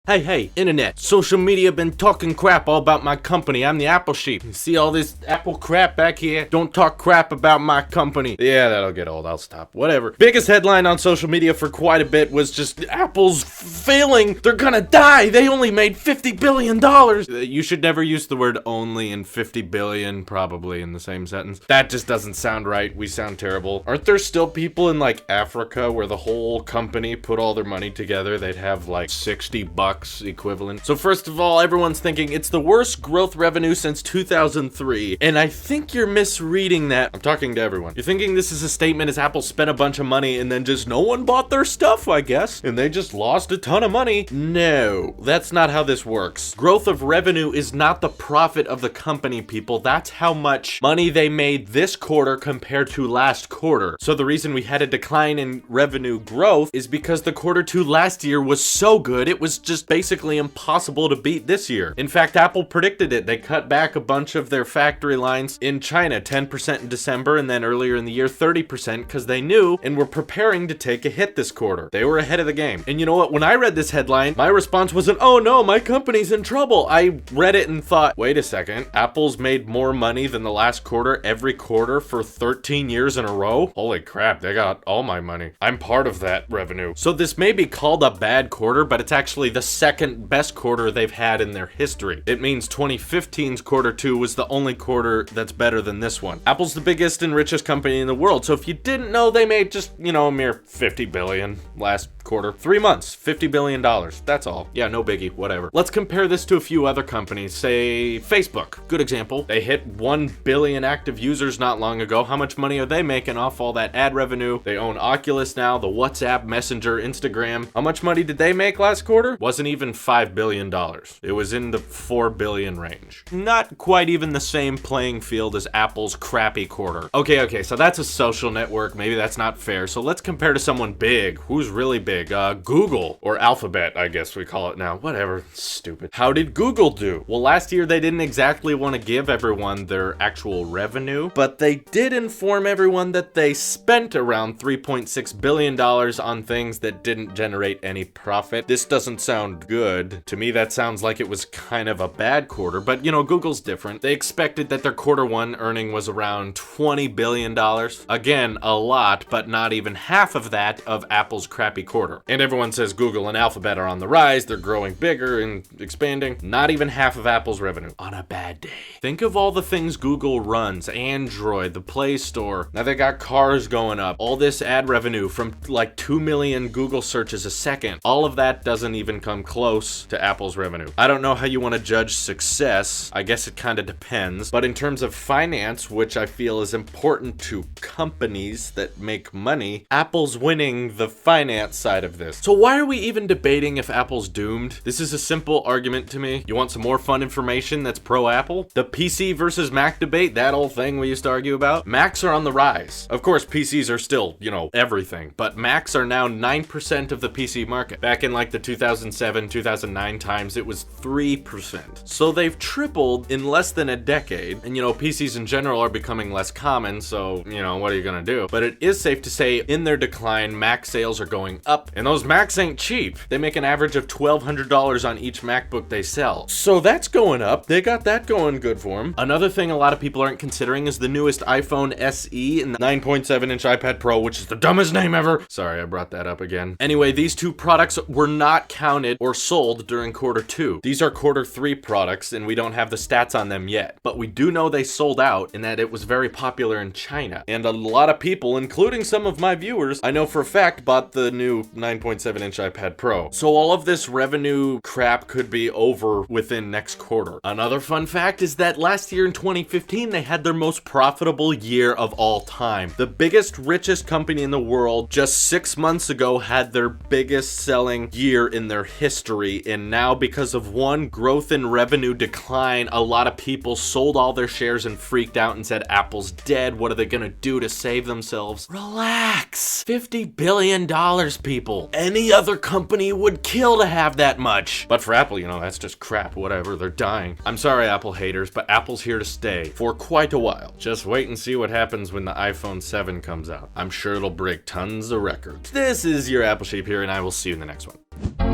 Hey, internet, social media been talking crap all about my company. I'm the Apple Sheep. You see all this Apple crap back here? Don't talk crap about my company. Yeah, that'll get old. I'll stop. Whatever. Biggest headline on social media for quite a bit was just Apple's failing. They're gonna die. They only made $50 billion. You should never use the word only and 50 billion probably in the same sentence. That just doesn't sound right. We sound terrible. Aren't there still people in like Africa where the whole company put all their money together? They'd have like $60 equivalent. So first of all, everyone's thinking it's the worst growth revenue since 2003. And I think you're misreading that. I'm talking to everyone. You're thinking this is a statement as Apple spent a bunch of money and then just no one bought their stuff, I guess. And they just lost a ton of money. No, that's not how this works. Growth of revenue is not the profit of the company, people. That's how much money they made this quarter compared to last quarter. So the reason we had a decline in revenue growth is because the quarter two last year was so good, it was just basically impossible to beat this year. In fact, Apple predicted it. They cut back a bunch of their factory lines in China, 10% in December, and then earlier in the year, 30%, because they knew and were preparing to take a hit this quarter. They were ahead of the game. And you know what? When I read this headline, my response wasn't, oh no, my company's in trouble. I read it and thought, wait a second, Apple's made more money than the last quarter every quarter for 13 years in a row? Holy crap, they got all my money. I'm part of that revenue. So this may be called a bad quarter, but it's actually the second best quarter they've had in their history. It means 2015's quarter two was the only quarter that's better than this one. Apple's the biggest and richest company in the world, so if you didn't know, they made just, a mere 50 billion last quarter. 3 months, $50 billion. That's all. Yeah, no biggie, whatever. Let's compare this to a few other companies. Say Facebook, good example. They hit 1 billion active users not long ago. How much money are they making off all that ad revenue? They own Oculus now, the WhatsApp, Messenger, Instagram. How much money did they make last quarter? Wasn't even $5 billion. It was in the 4 billion range. Not quite even the same playing field as Apple's crappy quarter. Okay, so that's a social network. Maybe that's not fair. So let's compare to someone big. Who's really big? Google, or Alphabet, I guess we call it now. Whatever, stupid. How did Google do? Well, last year they didn't exactly want to give everyone their actual revenue, but they did inform everyone that they spent around $3.6 billion on things that didn't generate any profit. This doesn't sound good. To me, that sounds like it was kind of a bad quarter, but Google's different. They expected that their quarter one earning was around $20 billion. Again, a lot, but not even half of that of Apple's crappy quarter. And everyone says Google and Alphabet are on the rise, they're growing bigger and expanding. Not even half of Apple's revenue on a bad day. Think of all the things Google runs, Android, the Play Store. Now they got cars going up. All this ad revenue from like 2 million Google searches a second. All of that doesn't even come close to Apple's revenue. I don't know how you want to judge success. I guess it kind of depends. But in terms of finance, which I feel is important to companies that make money, Apple's winning the finance side of this. So why are we even debating if Apple's doomed? This is a simple argument to me. You want some more fun information that's pro-Apple? The PC versus Mac debate, that old thing we used to argue about? Macs are on the rise. Of course, PCs are still, everything, but Macs are now 9% of the PC market. Back in like the 2007, 2009 times, it was 3%. So they've tripled in less than a decade. And PCs in general are becoming less common, so, what are you gonna do? But it is safe to say in their decline, Mac sales are going up. And those Macs ain't cheap. They make an average of $1,200 on each MacBook they sell. So that's going up. They got that going good for them. Another thing a lot of people aren't considering is the newest iPhone SE and the 9.7-inch iPad Pro, which is the dumbest name ever. Sorry, I brought that up again. Anyway, these two products were not counted or sold during quarter two. These are quarter three products, and we don't have the stats on them yet. But we do know they sold out and that it was very popular in China. And a lot of people, including some of my viewers, I know for a fact, bought the new 9.7-inch iPad Pro. So all of this revenue crap could be over within next quarter. Another fun fact is that last year in 2015, they had their most profitable year of all time. The biggest, richest company in the world just 6 months ago had their biggest selling year in their history. And now because of one growth in revenue decline, a lot of people sold all their shares and freaked out and said, Apple's dead. What are they gonna do to save themselves? Relax. $50 billion, people. Any other company would kill to have that much. But for Apple, that's just crap. Whatever, they're dying. I'm sorry, Apple haters, but Apple's here to stay for quite a while. Just wait and see what happens when the iPhone 7 comes out. I'm sure it'll break tons of records. This is your Apple Sheep here, and I will see you in the next one.